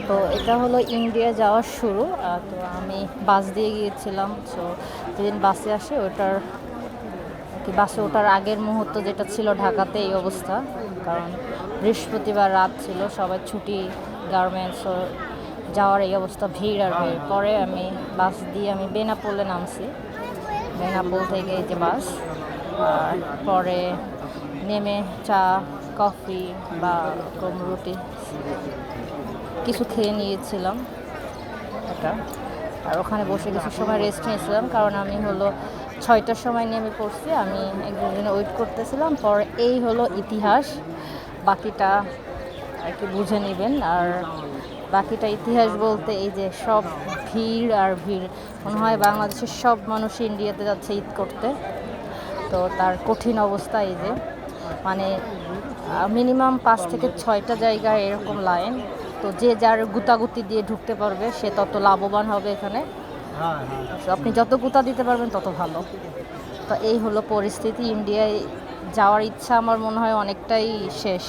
তো এটা হলো ইন্ডিয়া যাওয়ার শুরু। তো আমি বাস দিয়ে গিয়েছিলাম। সো যেদিন বাসে আসে ওটার কি বাসে ওঠার আগের মুহূর্ত যেটা ছিল ঢাকাতে এই অবস্থা, কারণ বৃহস্পতিবার রাত ছিল, সবাই ছুটি, গার্মেন্টস যাওয়ার এই অবস্থা, ভিড় আর ভিড়। পরে আমি বাস দিয়ে আমি বেনাপোলে নামছি, বেনাপোল থেকে এই যে বাস। আর পরে নেমে চা, কফি বা রুটি কিছু খেয়ে নিয়েছিলাম এটা। আর ওখানে বসে কিছু সময় রেস্ট নিয়েছিলাম, কারণ আমি হলো 6টার সময় নেমে পড়ছি, আমি একজনের জন্য ওয়েট করতেছিলাম। পরে এই হলো ইতিহাস, বাকিটা আর কি বুঝে নেবেন। আর বাকিটা ইতিহাস বলতে এই যে সব ভিড় আর ভিড়, মনে হয় বাংলাদেশের সব মানুষ ইন্ডিয়াতে যাচ্ছে ঈদ করতে। তো তার কঠিন অবস্থা এই যে, মানে মিনিমাম 5 থেকে 6টা জায়গায় এরকম লাইন। তো যে যার গুতাগুতি দিয়ে ঢুকতে পারবে সে তত লাভবান হবে এখানে। তো আপনি যত গুতা দিতে পারবেন তত ভালো। তো এই হলো পরিস্থিতি। ইন্ডিয়ায় যাওয়ার ইচ্ছা আমার মনে হয় অনেকটাই শেষ।